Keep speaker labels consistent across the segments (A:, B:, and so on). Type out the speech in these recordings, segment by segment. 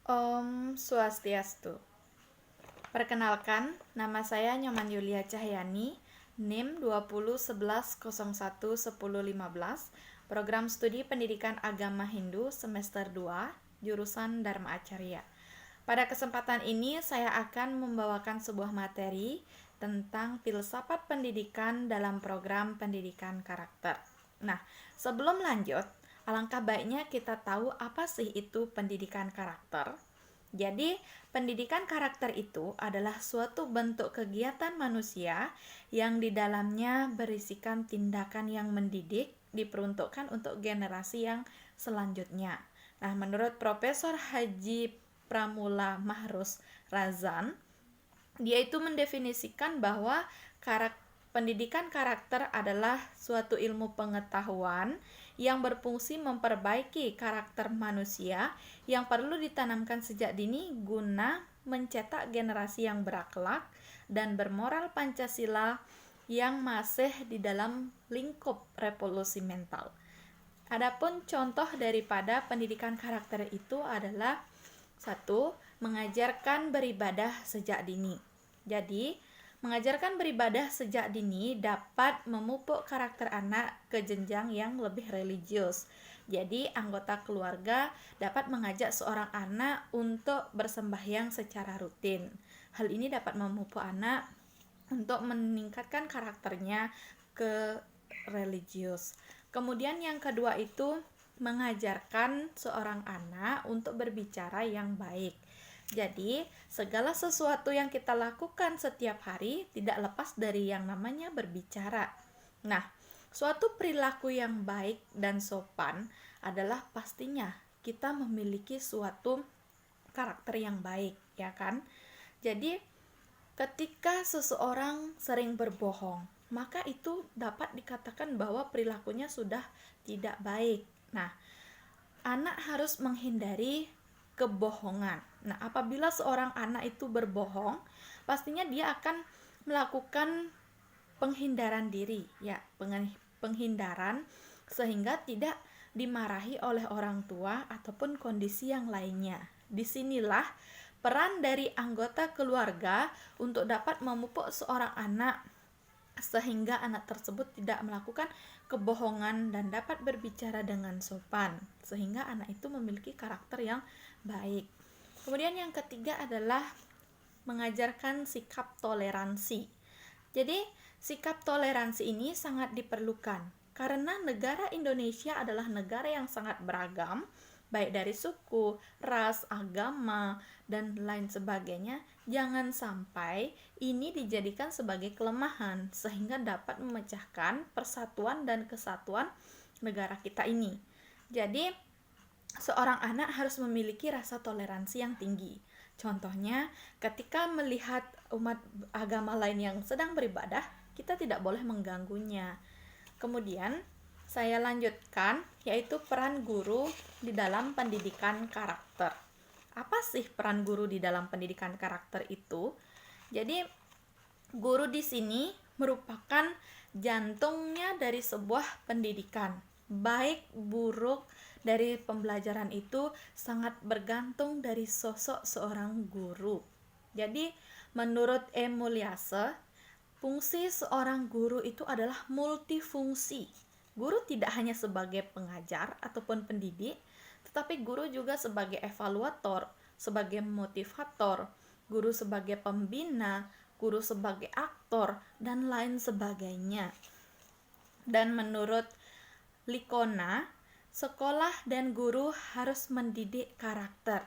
A: Om Swastiastu. Perkenalkan, nama saya Nyoman Yulia Cahyani, NIM 2011011015, Program Studi Pendidikan Agama Hindu semester 2, jurusan Dharma Acarya. Pada kesempatan ini saya akan membawakan sebuah materi tentang filsafat pendidikan dalam program pendidikan karakter. Nah, sebelum lanjut, alangkah baiknya kita tahu apa sih itu pendidikan karakter. Jadi, pendidikan karakter itu adalah suatu bentuk kegiatan manusia yang di dalamnya berisikan tindakan yang mendidik, diperuntukkan untuk generasi yang selanjutnya. Nah, menurut Profesor Haji Pramula Mahrus Razan, dia itu mendefinisikan bahwa pendidikan karakter adalah suatu ilmu pengetahuan yang berfungsi memperbaiki karakter manusia yang perlu ditanamkan sejak dini guna mencetak generasi yang berakhlak dan bermoral Pancasila yang masih di dalam lingkup revolusi mental. Adapun contoh daripada pendidikan karakter itu adalah 1. Mengajarkan beribadah sejak dini. Jadi, mengajarkan beribadah sejak dini dapat memupuk karakter anak ke jenjang yang lebih religius. Jadi, anggota keluarga dapat mengajak seorang anak untuk bersembahyang secara rutin. Hal ini dapat memupuk anak untuk meningkatkan karakternya ke religius. Kemudian yang kedua itu mengajarkan seorang anak untuk berbicara yang baik. Jadi, segala sesuatu yang kita lakukan setiap hari tidak lepas dari yang namanya berbicara. Nah, suatu perilaku yang baik dan sopan adalah pastinya kita memiliki suatu karakter yang baik, ya kan? Jadi, ketika seseorang sering berbohong, maka itu dapat dikatakan bahwa perilakunya sudah tidak baik. Nah, anak harus menghindari kebohongan. Nah, apabila seorang anak itu berbohong, pastinya dia akan melakukan penghindaran diri, ya, penghindaran sehingga tidak dimarahi oleh orang tua ataupun kondisi yang lainnya. Disinilah peran dari anggota keluarga untuk dapat memupuk seorang anak sehingga anak tersebut tidak melakukan kebohongan dan dapat berbicara dengan sopan sehingga anak itu memiliki karakter yang baik. Kemudian yang ketiga adalah mengajarkan sikap toleransi. Jadi, sikap toleransi ini sangat diperlukan karena negara Indonesia adalah negara yang sangat beragam, baik dari suku, ras, agama, dan lain sebagainya. Jangan sampai ini dijadikan sebagai kelemahan sehingga dapat memecahkan persatuan dan kesatuan negara kita ini. Jadi, seorang anak harus memiliki rasa toleransi yang tinggi. Contohnya, ketika melihat umat agama lain yang sedang beribadah, kita tidak boleh mengganggunya. Kemudian, saya lanjutkan, yaitu peran guru di dalam pendidikan karakter. Apa sih peran guru di dalam pendidikan karakter itu? Jadi, guru di sini merupakan jantungnya dari sebuah pendidikan. Baik buruk dari pembelajaran itu sangat bergantung dari sosok seorang guru. Jadi, menurut E. Mulyase, fungsi seorang guru itu adalah multifungsi. Guru tidak hanya sebagai pengajar ataupun pendidik, tetapi guru juga sebagai evaluator, sebagai motivator, guru sebagai pembina, guru sebagai aktor, dan lain sebagainya. Dan menurut Likona, sekolah dan guru harus mendidik karakter,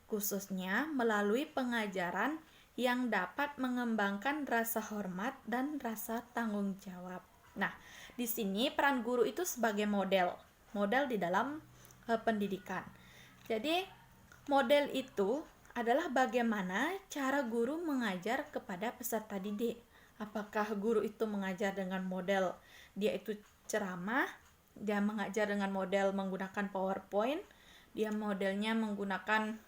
A: khususnya melalui pengajaran yang dapat mengembangkan rasa hormat dan rasa tanggung jawab. Nah, di sini peran guru itu sebagai model di dalam pendidikan. Jadi, model itu adalah bagaimana cara guru mengajar kepada peserta didik. Apakah guru itu mengajar dengan model dia itu ceramah, dia mengajar dengan model menggunakan PowerPoint, dia modelnya menggunakan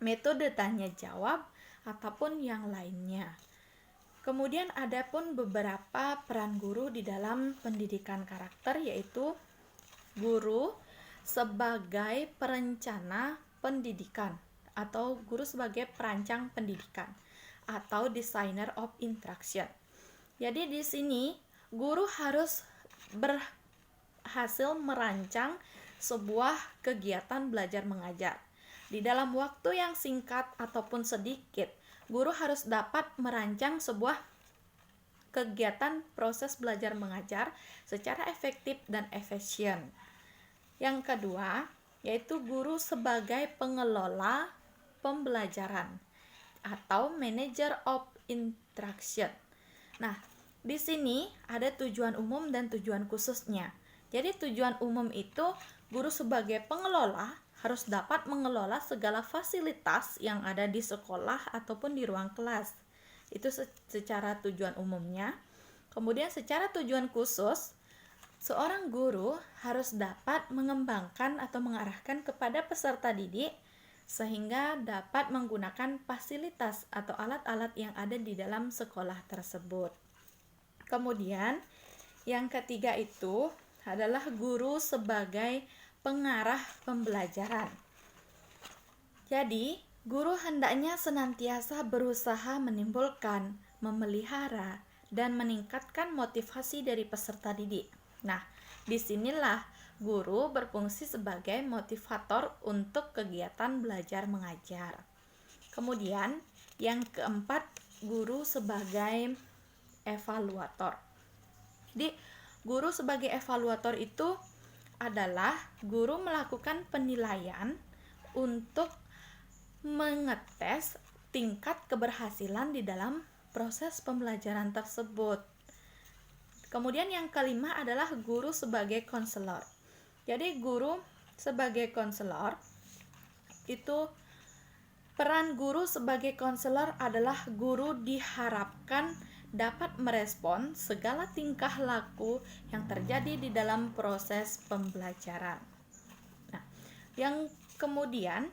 A: metode tanya jawab, ataupun yang lainnya. Kemudian ada pun beberapa peran guru di dalam pendidikan karakter, yaitu guru sebagai perencana pendidikan atau guru sebagai perancang pendidikan atau designer of instruction. Jadi di sini guru harus berhasil merancang sebuah kegiatan belajar mengajar. Di dalam waktu yang singkat ataupun sedikit, guru harus dapat merancang sebuah kegiatan proses belajar mengajar secara efektif dan efisien. Yang kedua, yaitu guru sebagai pengelola pembelajaran atau manager of instruction. Nah, di sini ada tujuan umum dan tujuan khususnya. Jadi tujuan umum itu guru sebagai pengelola harus dapat mengelola segala fasilitas yang ada di sekolah ataupun di ruang kelas. Itu secara tujuan umumnya. Kemudian secara tujuan khusus, seorang guru harus dapat mengembangkan atau mengarahkan kepada peserta didik sehingga dapat menggunakan fasilitas atau alat-alat yang ada di dalam sekolah tersebut. Kemudian yang ketiga itu adalah guru sebagai pengarah pembelajaran. Jadi, guru hendaknya senantiasa berusaha menimbulkan, memelihara, dan meningkatkan motivasi dari peserta didik. Nah, disinilah guru berfungsi sebagai motivator untuk kegiatan belajar mengajar. Kemudian, yang keempat, guru sebagai evaluator. Jadi, guru sebagai evaluator itu adalah guru melakukan penilaian untuk mengetes tingkat keberhasilan di dalam proses pembelajaran tersebut. Kemudian yang kelima adalah guru sebagai konselor. Jadi guru sebagai konselor itu, peran guru sebagai konselor adalah guru diharapkan dapat merespon segala tingkah laku yang terjadi di dalam proses pembelajaran. Nah, yang kemudian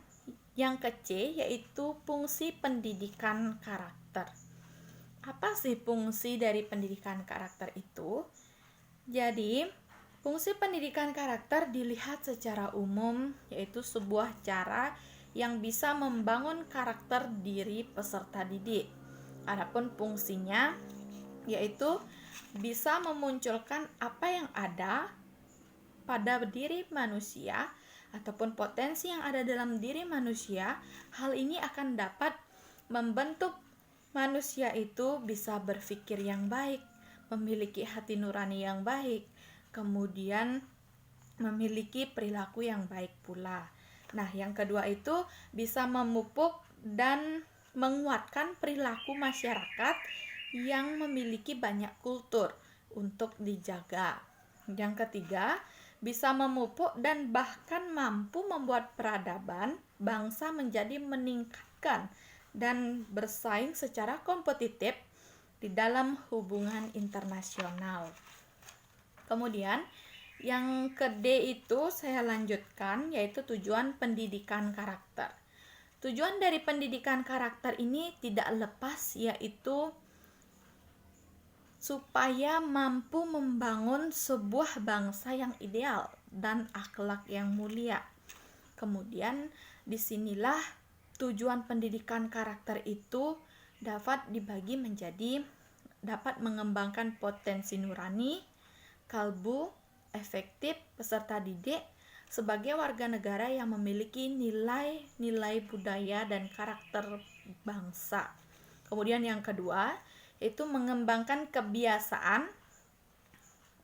A: yang ke-C yaitu fungsi pendidikan karakter. Apa sih fungsi dari pendidikan karakter itu? Jadi, fungsi pendidikan karakter dilihat secara umum yaitu sebuah cara yang bisa membangun karakter diri peserta didik. Adapun fungsinya yaitu bisa memunculkan apa yang ada pada diri manusia ataupun potensi yang ada dalam diri manusia. Hal ini akan dapat membentuk manusia itu bisa berpikir yang baik, memiliki hati nurani yang baik, kemudian memiliki perilaku yang baik pula. Nah, yang kedua itu bisa memupuk dan menguatkan perilaku masyarakat yang memiliki banyak kultur untuk dijaga. Yang ketiga, bisa memupuk dan bahkan mampu membuat peradaban bangsa menjadi meningkatkan dan bersaing secara kompetitif di dalam hubungan internasional. Kemudian, yang ke-D itu saya lanjutkan yaitu tujuan pendidikan karakter. Tujuan dari pendidikan karakter ini tidak lepas yaitu supaya mampu membangun sebuah bangsa yang ideal dan akhlak yang mulia. Kemudian disinilah tujuan pendidikan karakter itu dapat dibagi menjadi dapat mengembangkan potensi nurani, kalbu, efektif peserta didik sebagai warga negara yang memiliki nilai-nilai budaya dan karakter bangsa. Kemudian yang kedua, yaitu mengembangkan kebiasaan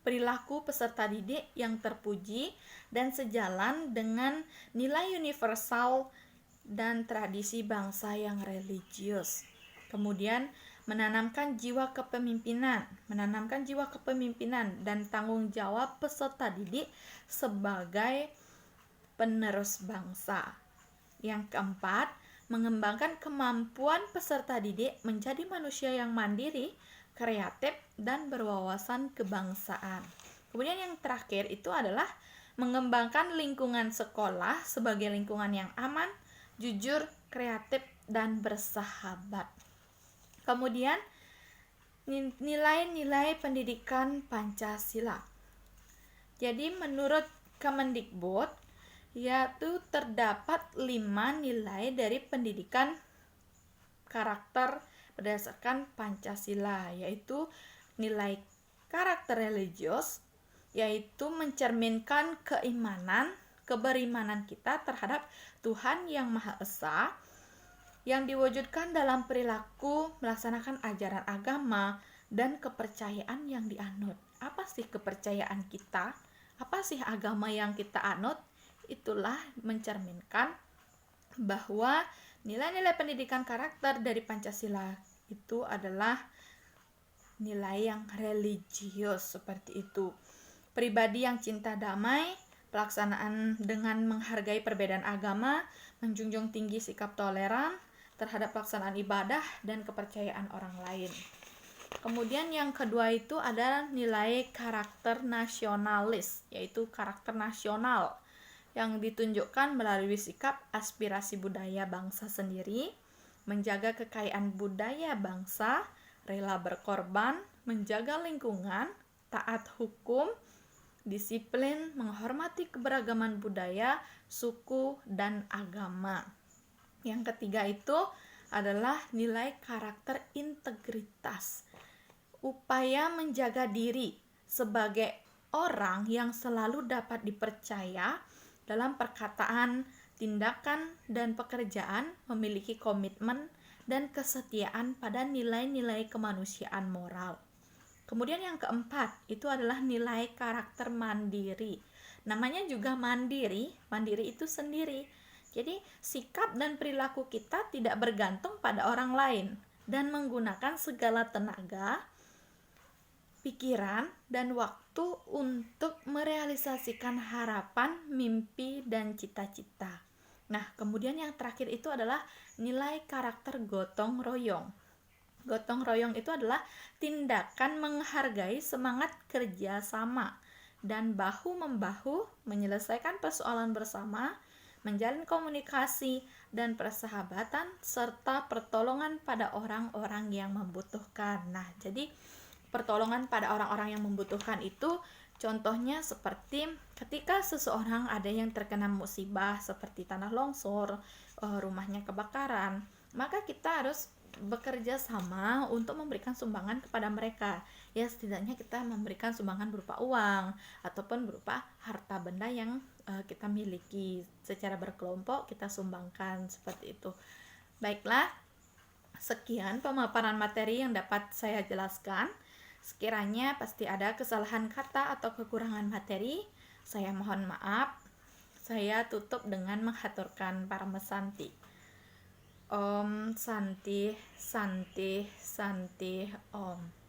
A: perilaku peserta didik yang terpuji dan sejalan dengan nilai universal dan tradisi bangsa yang religius. Kemudian menanamkan jiwa kepemimpinan dan tanggung jawab peserta didik sebagai penerus bangsa. Yang keempat, mengembangkan kemampuan peserta didik menjadi manusia yang mandiri, kreatif, dan berwawasan kebangsaan. Kemudian yang terakhir itu adalah mengembangkan lingkungan sekolah sebagai lingkungan yang aman, jujur, kreatif, dan bersahabat. Kemudian nilai-nilai pendidikan Pancasila. Jadi menurut Kemendikbud yaitu terdapat 5 nilai dari pendidikan karakter berdasarkan Pancasila, yaitu nilai karakter religius, yaitu mencerminkan keberimanan kita terhadap Tuhan yang Maha Esa, yang diwujudkan dalam perilaku melaksanakan ajaran agama dan kepercayaan yang dianut. Apa sih kepercayaan kita? Apa sih agama yang kita anut? Itulah mencerminkan bahwa nilai-nilai pendidikan karakter dari Pancasila itu adalah nilai yang religius seperti itu. Pribadi yang cinta damai, pelaksanaan dengan menghargai perbedaan agama, menjunjung tinggi sikap toleran terhadap pelaksanaan ibadah dan kepercayaan orang lain. Kemudian yang kedua itu ada nilai karakter nasionalis, yaitu karakter nasional yang ditunjukkan melalui sikap aspirasi budaya bangsa sendiri, menjaga kekayaan budaya bangsa, rela berkorban, menjaga lingkungan, taat hukum, disiplin, menghormati keberagaman budaya, suku, dan agama. Yang ketiga itu adalah nilai karakter integritas, upaya menjaga diri sebagai orang yang selalu dapat dipercaya dalam perkataan, tindakan, dan pekerjaan, memiliki komitmen dan kesetiaan pada nilai-nilai kemanusiaan moral. Kemudian yang keempat itu adalah nilai karakter mandiri. Namanya juga mandiri itu sendiri. Jadi sikap dan perilaku kita tidak bergantung pada orang lain dan menggunakan segala tenaga, pikiran, dan waktu untuk merealisasikan harapan, mimpi, dan cita-cita. Nah, kemudian yang terakhir itu adalah nilai karakter gotong royong. Gotong royong itu adalah tindakan menghargai semangat kerja sama dan bahu-membahu menyelesaikan persoalan bersama, menjalin komunikasi dan persahabatan, serta pertolongan pada orang-orang yang membutuhkan. Nah, jadi pertolongan pada orang-orang yang membutuhkan itu contohnya seperti ketika seseorang ada yang terkena musibah seperti tanah longsor, rumahnya kebakaran, maka kita harus bekerja sama untuk memberikan sumbangan kepada mereka. Ya, setidaknya kita memberikan sumbangan berupa uang ataupun berupa harta benda yang kita miliki. Secara berkelompok kita sumbangkan seperti itu. Baiklah, sekian pemaparan materi yang dapat saya jelaskan. Sekiranya pasti ada kesalahan kata atau kekurangan materi, saya mohon maaf. Saya tutup dengan menghaturkan Paramesanti. Om Santi Santi Santi Om.